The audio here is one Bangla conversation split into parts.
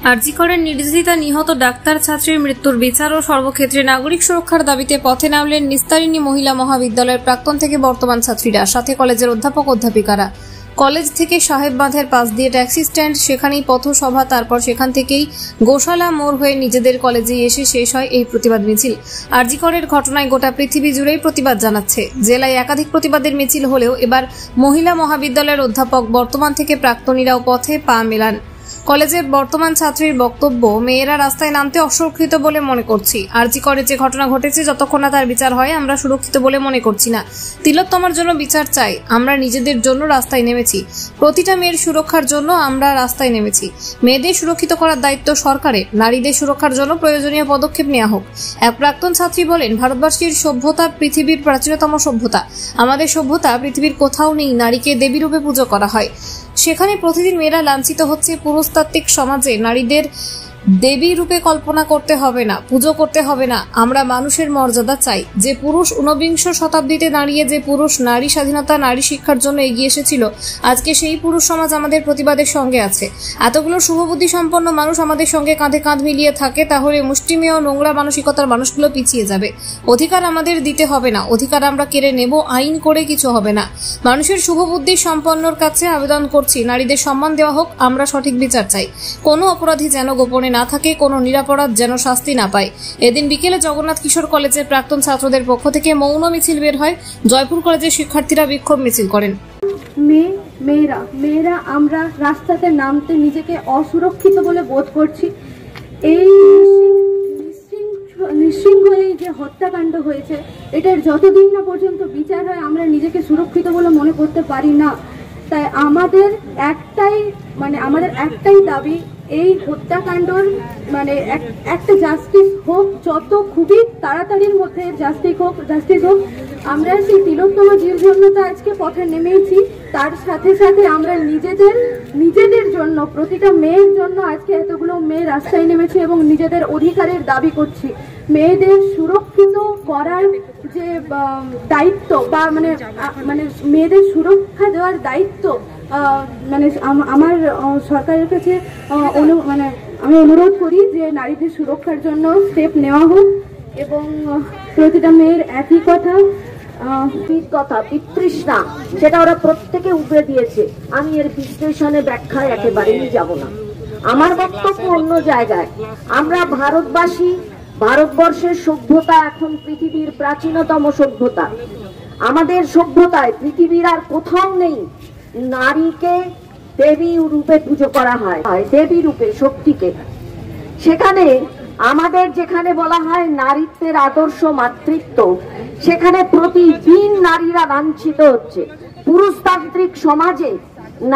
আরজি করের নির্যাতিতা নিহত ডাক্তার ছাত্রীর মৃত্যুর বিচার ও সর্বক্ষেত্রে নাগরিক সুরক্ষার দাবিতে পথে নামলেন নিস্তারিণী মহিলা মহাবিদ্যালয়ের প্রাক্তন থেকে বর্তমান ছাত্রীরা, সাথে কলেজের অধ্যাপক অধ্যাপিকারা। কলেজ থেকে সাহেব বাঁধের পাশ দিয়ে ট্যাক্সি স্ট্যান্ড, সেখানেই পথসভা, তারপর সেখান থেকেই গোশালা মোড় হয়ে নিজেদের কলেজে এসে শেষ হয় এই প্রতিবাদ মিছিল। আরজি করের ঘটনায় গোটা পৃথিবী জুড়েই প্রতিবাদ জানাচ্ছে। জেলায় একাধিক প্রতিবাদের মিছিল হলেও এবার মহিলা মহাবিদ্যালয়ের অধ্যাপক, বর্তমান থেকে প্রাক্তনীরাও পথে পা মেলান। কলেজের বর্তমান ছাত্রীর বক্তব্য, মেয়েরা রাস্তায় নামতে অসুরক্ষিত বলে মনে করছি। আরজি করে যে ঘটনা ঘটেছে, যতক্ষণ না তার বিচার হয় আমরা সুরক্ষিত বলে মনে করছি না। তিলোত্তমার জন্য বিচার চাই। আমরা নিজেদের জন্য রাস্তায় নেমেছি। প্রতিটা মেয়ের সুরক্ষার জন্য আমরা রাস্তায় নেমেছি। মেয়েদের সুরক্ষিত করার দায়িত্ব সরকারের। নারীদের সুরক্ষার জন্য প্রয়োজনীয় পদক্ষেপ নেওয়া হোক। এক প্রাক্তন ছাত্রী বলেন, ভারতবর্ষের সভ্যতা পৃথিবীর প্রাচীনতম সভ্যতা। আমাদের সভ্যতা পৃথিবীর কোথাও নেই নারীকে দেবী রূপে পুজো করা হয়। সেখানে প্রতিদিন মেয়েরা লাঞ্ছিত হচ্ছে। পুরুষতাত্ত্বিক সমাজে নারীদের দেবী রূপে কল্পনা করতে হবে না, পুজো করতে হবে না। আমরা মানুষের মর্যাদা চাই। যে পুরুষ ঊনবিংশ শতাব্দীতে দাঁড়িয়ে যে পুরুষ নারী স্বাধীনতা, নারী শিক্ষার জন্য এগিয়ে এসেছিল, আজকে সেই পুরুষ সমাজ আমাদের প্রতিবাদের সঙ্গে আছে। এতগুলো শুভবুদ্ধি সম্পন্ন মানুষ আমাদের সঙ্গে কাঁধে কাঁধ মিলিয়ে থাকে, তাহলে মুষ্টিমেয় নোংরা মানসিকতার মানুষগুলো পিছিয়ে যাবে। অধিকার আমাদের দিতে হবে না, অধিকার আমরা কেড়ে নেব, আইন করে কিছু হবে না। মানুষের শুভবুদ্ধি সম্পন্নর কাছে আবেদন করছি, নারীদের সম্মান দেওয়া হোক। আমরা সঠিক বিচার চাই। কোনো অপরাধী যেন গোপনে না থাকে, কোনো নিরাপরাধ যেন শাস্তি না পায়। এদিন বিকেলে জগন্নাথ কিশোর কলেজের প্রাক্তন ছাত্রদের পক্ষ থেকে মৌন মিছিল বের হয়। জয়পুর কলেজের শিক্ষার্থীরা বিক্ষোভ মিছিল করেন। মেয়েরা আমরা রাস্তাতে নামতে নিজেকে অসুরক্ষিত বলে বোধ করছি। এই নিঃশৃঙ্খ এই যে হত্যাকাণ্ড হয়েছে, এটার যতদিন না পর্যন্ত বিচার হয় আমরা নিজেকে সুরক্ষিত বলে মনে করতে পারি না। তাই আমাদের একটাই দাবি, এই হত্যাকাণ্ডর একটা জাস্টিস হোক, যত খুবই তাড়াতাড়ির মধ্যে জাস্টিস হোক। আমরা সেই তিলোত্তমাজির জন্য তো আজকে পথে নেমেছি, তার সাথে সাথে আমরা নিজেদের জন্য, প্রতিটা মেয়ের জন্য আজকে এতগুলো মেয়ে রাস্তায় নেমেছি এবং নিজেদের অধিকারের দাবি করছি। মেয়েদের সুরক্ষিত করার যে দায়িত্ব বা মেয়েদের সুরক্ষা দেওয়ার দায়িত্ব আমার সরকারের কাছে আমি অনুরোধ করি যে নারীদের সুরক্ষার জন্য স্টেপ নেওয়া হোক। এবং প্রতিটা মেয়ের একই কথা, বিতৃষ্ণা, সেটা ওরা প্রত্যেকে উপরে দিয়েছে। আমি এর বিশ্লেষণে ব্যাখ্যায় একেবারেই যাব না। আমার বক্তব্য অন্য জায়গায়। আমরা ভারতবাসী, ভারতবর্ষের সভ্যতা এখন পৃথিবীর প্রাচীনতম সভ্যতা। আমাদের সভ্যতায় পৃথিবীর আর কোথাও নেই নারীকে দেবী রূপে পুজো করা হয়, দেবী রূপে, শক্তিকে। সেখানে আমাদের যেখানে বলা হয় নারীত্বের আদর্শ মাতৃত্ব, সেখানে প্রতিদিন নারীরা লাঞ্ছিত হচ্ছে। পুরুষতান্ত্রিক সমাজে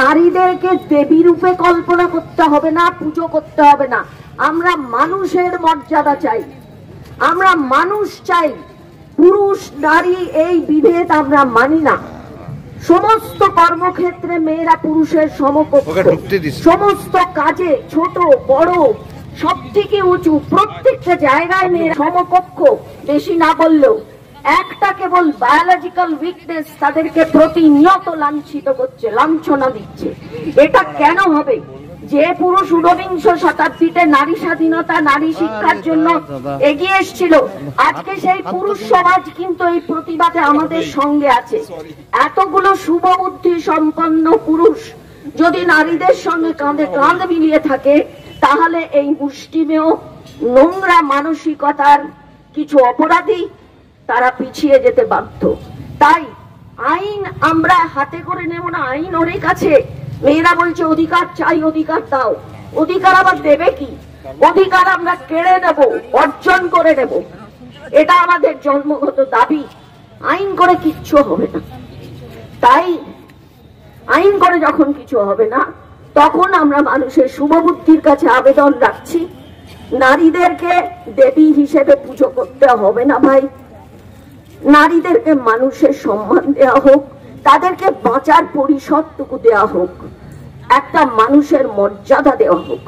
নারীদেরকে দেবী রূপে কল্পনা করতে হবে না, পুজো করতে হবে না। আমরা মানুষের মর্যাদা চাই, আমরা মানুষ চাই। পুরুষ নারী এই বিভেদ আমরা মানি না। সমস্ত কর্মক্ষেত্রে মেয়েরা পুরুষের সমকক্ষ, সমস্ত কাজে ছোট বড় সব থেকে উঁচু, প্রত্যেকটা জায়গায় মেয়েরা সমকক্ষ। বেশি না বললেও একটা কেবল বায়োলজিক্যাল উইকনেস তাদেরকে প্রতিনিয়ত লাঞ্ছিত করছে, লাঞ্ছনা দিচ্ছে। এটা কেন হবে? যে পুরুষ ঊনবিংশ শতাব্দীতে নারী স্বাধীনতা, নারী শিক্ষার জন্য এগিয়ে এসেছিল, আজকে সেই পুরুষ সমাজ কিন্তু এই প্রতিবাদে আমাদের সঙ্গে আছে। এতগুলো শুভবুদ্ধি সম্পন্ন পুরুষ যদি নারীদের সঙ্গে কাঁধে কাঁধ মিলিয়ে থাকে, তাহলে এই মুষ্টিমেয় নোংরা মানসিকতার কিছু অপরাধী তারা পিছিয়ে যেতে বাধ্য। তাই আইন আমরা হাতে করে নেব না, আইন অনেক আছে। মেয়েরা বলছে অধিকার চাই, অধিকার দাও। অধিকার আবার দেবে কি? অধিকার আমরা কেড়ে নেব, অর্জন করে নেব। এটা আমাদের জন্মগত দাবি। আইন করে কিচ্ছু হবে না। তাই আইন করে যখন কিছু হবে না, তখন আমরা মানুষের শুভবুদ্ধির কাছে আবেদন রাখছি, নারীদেরকে দেবী হিসেবে পুজো করতে হবে না ভাই। নারীদেরকে মানুষের সম্মান দেওয়া হোক, তাদেরকে বাঁচার পরিষদটুকু দেওয়া হোক, একটা মানুষের মর্যাদা দেওয়া হোক।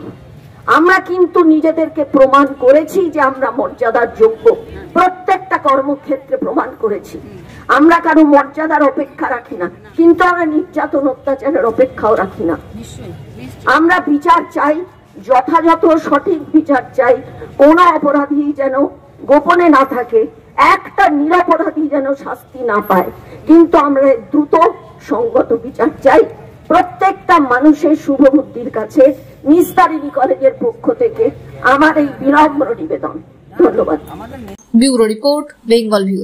আমরা কিন্তু নিজেদেরকে প্রমাণ করেছি যে আমরা মর্যাদার যোগ্য। প্রত্যেকটা কর্মক্ষেত্রে প্রমাণ করেছি। আমরা কারো মর্যাদার অপেক্ষা রাখি না, কিন্তু আমরা নির্যাতন অত্যাচারের অপেক্ষাও রাখি না। আমরা বিচার চাই, যথাযথ সঠিক বিচার চাই, কোন অপরাধী যেন গোপনে না থাকে, একটা নিরপরাধী যেন শাস্তি না পায়। কিন্তু আমরা দ্রুত সঙ্গত বিচার চাই। প্রত্যেকটা মানুষের শুভবুদ্ধির কাছে নিস্তারিণী কলেজের পক্ষ থেকে আমার এই বিনম্র নিবেদন। ধন্যবাদ। Bureau report, Bengal view.